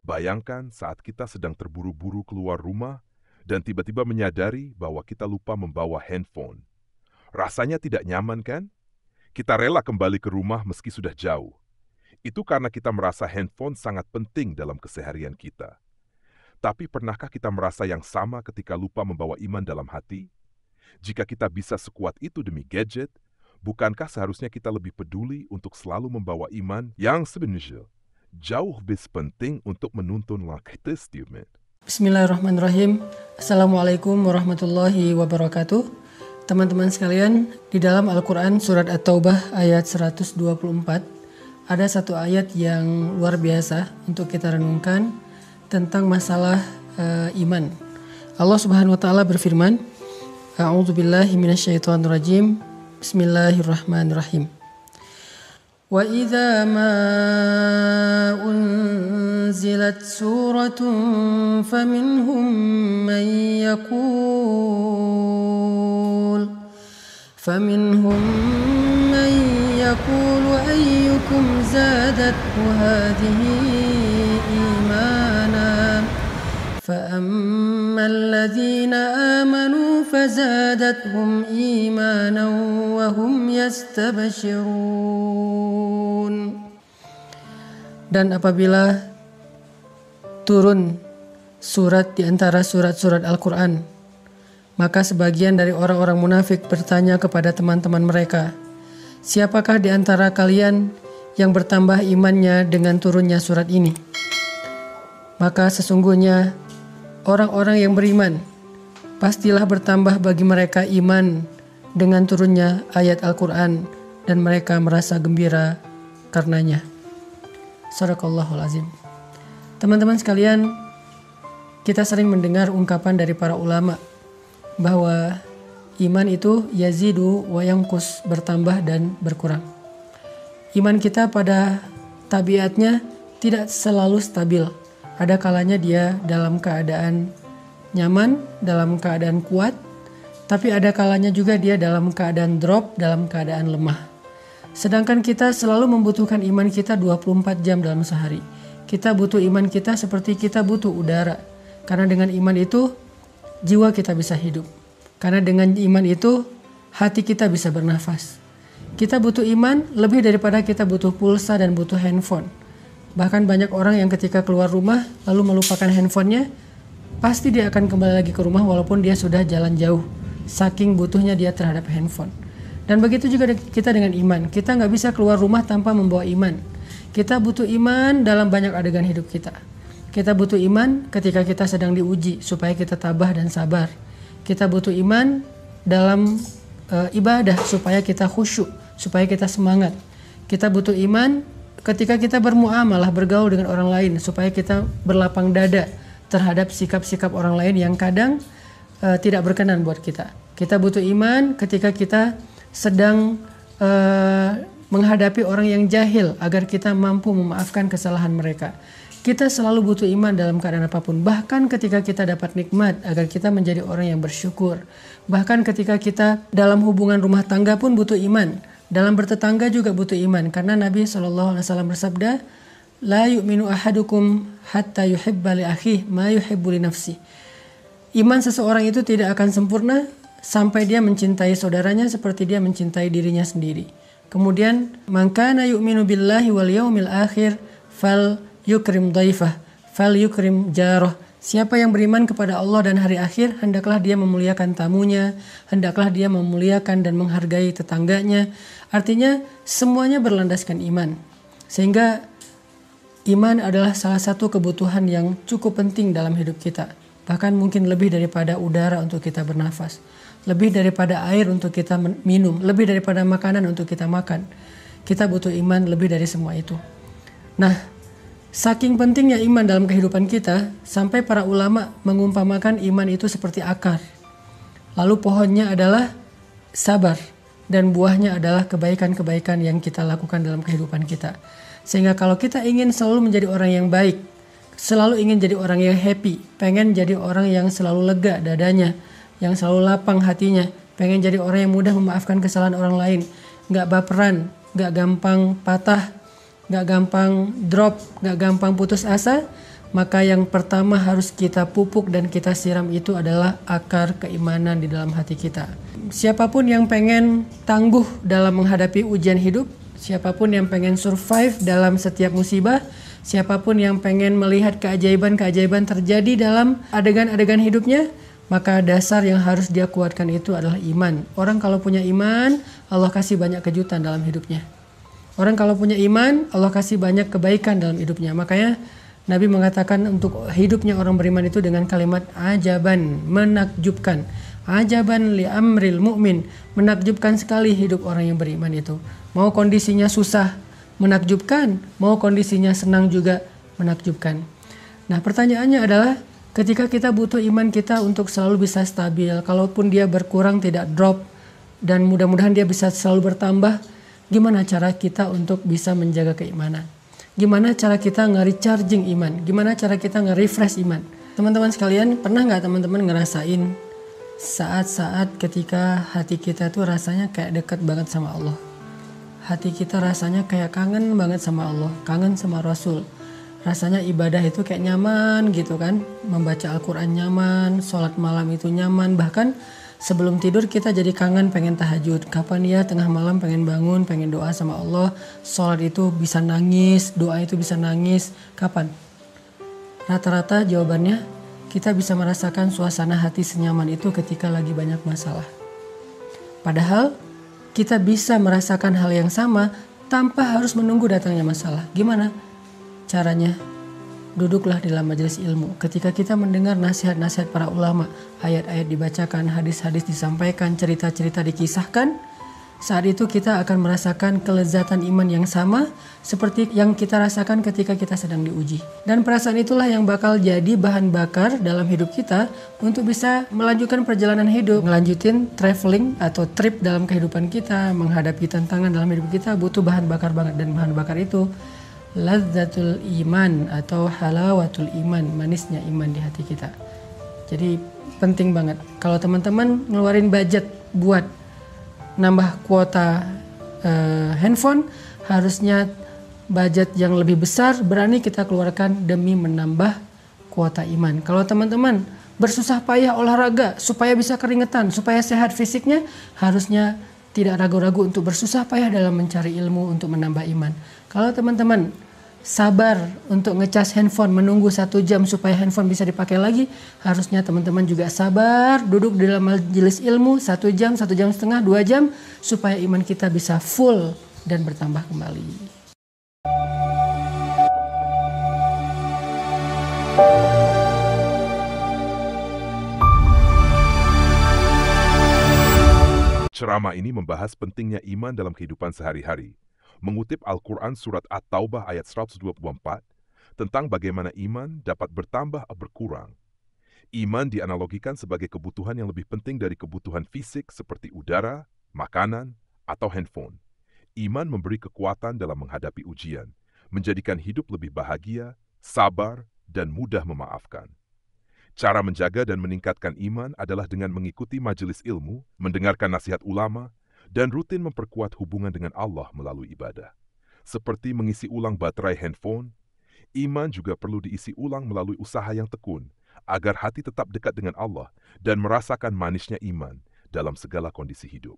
Bayangkan saat kita sedang terburu-buru keluar rumah dan tiba-tiba menyadari bahwa kita lupa membawa handphone. Rasanya tidak nyaman kan? Kita rela kembali ke rumah meski sudah jauh. Itu karena kita merasa handphone sangat penting dalam keseharian kita. Tapi pernahkah kita merasa yang sama ketika lupa membawa iman dalam hati? Jika kita bisa sekuat itu demi gadget, bukankah seharusnya kita lebih peduli untuk selalu membawa iman yang sebenarnya jauh lebih penting untuk menuntun langkah testament? Bismillahirrahmanirrahim. Assalamualaikum warahmatullahi wabarakatuh. Teman-teman sekalian, di dalam Al-Quran surat At-Taubah ayat 124 ada satu ayat yang luar biasa untuk kita renungkan tentang masalah iman. Allah Subhanahu wa taala berfirman, A'udzubillahi minasyaitonirrajim. Bismillahirrahmanirrahim. Wa idza ma unzilat suratun faminhum man yaqul ayyukum zadathu hadhihi imana فأما الذين آمنوا فزادتهم إيمانا وهم يستبشرون. Dan apabila turun surat di antara surat-surat Al-Quran, maka sebagian dari orang-orang munafik bertanya kepada teman-teman mereka, siapakah di antara kalian yang bertambah imannya dengan turunnya surat ini? Maka sesungguhnya orang-orang yang beriman pastilah bertambah bagi mereka iman dengan turunnya ayat Al-Quran dan mereka merasa gembira karenanya. Shadaqallahul azim. Teman-teman sekalian, kita sering mendengar ungkapan dari para ulama bahwa iman itu yazidu wa yanqus, bertambah dan berkurang. Iman kita pada tabiatnya tidak selalu stabil. Ada kalanya dia dalam keadaan nyaman, dalam keadaan kuat, tapi ada kalanya juga dia dalam keadaan drop, dalam keadaan lemah. Sedangkan kita selalu membutuhkan iman kita 24 jam dalam sehari. Kita butuh iman kita seperti kita butuh udara. Karena dengan iman itu, jiwa kita bisa hidup. Karena dengan iman itu, hati kita bisa bernafas. Kita butuh iman lebih daripada kita butuh pulsa dan butuh handphone. Bahkan banyak orang yang ketika keluar rumah lalu melupakan handphonenya, pasti dia akan kembali lagi ke rumah walaupun dia sudah jalan jauh. Saking butuhnya dia terhadap handphone. Dan begitu juga kita dengan iman. Kita nggak bisa keluar rumah tanpa membawa iman. Kita butuh iman dalam banyak adegan hidup kita. Kita butuh iman ketika kita sedang diuji supaya kita tabah dan sabar. Kita butuh iman dalam ibadah supaya kita khusyuk, supaya kita semangat. Kita butuh iman ketika kita bermuamalah, bergaul dengan orang lain supaya kita berlapang dada terhadap sikap-sikap orang lain yang kadang tidak berkenan buat kita. Kita butuh iman ketika kita sedang menghadapi orang yang jahil agar kita mampu memaafkan kesalahan mereka. Kita selalu butuh iman dalam keadaan apapun. Bahkan ketika kita dapat nikmat agar kita menjadi orang yang bersyukur. Bahkan ketika kita dalam hubungan rumah tangga pun butuh iman. Dalam bertetangga juga butuh iman. Karena Nabi SAW bersabda, La yu'minu ahadukum hatta yuhibba li akhihi ma yuhibbu li nafsihi. Iman seseorang itu tidak akan sempurna sampai dia mencintai saudaranya seperti dia mencintai dirinya sendiri. Kemudian, man kana yu'minu billahi wal yaumil akhir fal yukrim dhaifah, fal yukrim jarah. Siapa yang beriman kepada Allah dan hari akhir, hendaklah dia memuliakan tamunya, hendaklah dia memuliakan dan menghargai tetangganya. Artinya semuanya berlandaskan iman. Sehingga iman adalah salah satu kebutuhan yang cukup penting dalam hidup kita. Bahkan mungkin lebih daripada udara untuk kita bernafas. Lebih daripada air untuk kita minum. Lebih daripada makanan untuk kita makan. Kita butuh iman lebih dari semua itu. Nah, saking pentingnya iman dalam kehidupan kita, sampai para ulama mengumpamakan iman itu seperti akar. Lalu pohonnya adalah sabar. Dan buahnya adalah kebaikan-kebaikan yang kita lakukan dalam kehidupan kita. Sehingga kalau kita ingin selalu menjadi orang yang baik, selalu ingin jadi orang yang happy, pengen jadi orang yang selalu lega dadanya, yang selalu lapang hatinya, pengen jadi orang yang mudah memaafkan kesalahan orang lain, nggak baperan, nggak gampang patah, nggak gampang drop, nggak gampang putus asa, maka yang pertama harus kita pupuk dan kita siram itu adalah akar keimanan di dalam hati kita. Siapapun yang pengen tangguh dalam menghadapi ujian hidup, siapapun yang pengen survive dalam setiap musibah, siapapun yang pengen melihat keajaiban-keajaiban terjadi dalam adegan-adegan hidupnya, maka dasar yang harus dia kuatkan itu adalah iman. Orang kalau punya iman, Allah kasih banyak kejutan dalam hidupnya. Orang kalau punya iman, Allah kasih banyak kebaikan dalam hidupnya. Makanya Nabi mengatakan untuk hidupnya orang beriman itu dengan kalimat ajaban, menakjubkan. Ajaban li amril mu'min, menakjubkan sekali hidup orang yang beriman itu. Mau kondisinya susah, menakjubkan, mau kondisinya senang juga menakjubkan. Nah, pertanyaannya adalah ketika kita butuh iman kita untuk selalu bisa stabil, kalaupun dia berkurang tidak drop, dan mudah-mudahan dia bisa selalu bertambah, gimana cara kita untuk bisa menjaga keimanan? Gimana cara kita nge-recharging iman? Gimana cara kita nge-refresh iman? Teman-teman sekalian, pernah nggak teman-teman ngerasain saat-saat ketika hati kita tuh rasanya kayak dekat banget sama Allah? Hati kita rasanya kayak kangen banget sama Allah, kangen sama Rasul. Rasanya ibadah itu kayak nyaman gitu kan. Membaca Al-Quran nyaman, sholat malam itu nyaman. Bahkan sebelum tidur kita jadi kangen pengen tahajud. Kapan ya tengah malam pengen bangun, pengen doa sama Allah. Sholat itu bisa nangis, doa itu bisa nangis. Kapan? Rata-rata jawabannya kita bisa merasakan suasana hati senyaman itu ketika lagi banyak masalah. Padahal kita bisa merasakan hal yang sama tanpa harus menunggu datangnya masalah. Gimana caranya? Duduklah di dalam majelis ilmu. Ketika kita mendengar nasihat-nasihat para ulama, ayat-ayat dibacakan, hadis-hadis disampaikan, cerita-cerita dikisahkan, saat itu kita akan merasakan kelezatan iman yang sama seperti yang kita rasakan ketika kita sedang diuji. Dan perasaan itulah yang bakal jadi bahan bakar dalam hidup kita untuk bisa melanjutkan perjalanan hidup, melanjutin traveling atau trip dalam kehidupan kita, menghadapi tantangan dalam hidup kita butuh bahan bakar banget. Dan bahan bakar itu lazzatul iman atau halawatul iman, manisnya iman di hati kita. Jadi penting banget kalau teman-teman ngeluarin budget buat nambah kuota handphone, harusnya budget yang lebih besar berani kita keluarkan demi menambah kuota iman. Kalau teman-teman bersusah payah olahraga supaya bisa keringetan, supaya sehat fisiknya, harusnya tidak ragu-ragu untuk bersusah payah dalam mencari ilmu untuk menambah iman. Kalau teman-teman sabar untuk ngecas handphone, menunggu 1 jam supaya handphone bisa dipakai lagi, harusnya teman-teman juga sabar duduk di dalam majelis ilmu 1 jam, 1 jam setengah, 2 jam supaya iman kita bisa full dan bertambah kembali. Ceramah ini membahas pentingnya iman dalam kehidupan sehari-hari. Mengutip Al-Quran Surat At-Taubah ayat 124 tentang bagaimana iman dapat bertambah atau berkurang. Iman dianalogikan sebagai kebutuhan yang lebih penting dari kebutuhan fisik seperti udara, makanan, atau handphone. Iman memberi kekuatan dalam menghadapi ujian, menjadikan hidup lebih bahagia, sabar, dan mudah memaafkan. Cara menjaga dan meningkatkan iman adalah dengan mengikuti majelis ilmu, mendengarkan nasihat ulama, dan rutin memperkuat hubungan dengan Allah melalui ibadah. Seperti mengisi ulang baterai handphone, iman juga perlu diisi ulang melalui usaha yang tekun, agar hati tetap dekat dengan Allah dan merasakan manisnya iman dalam segala kondisi hidup.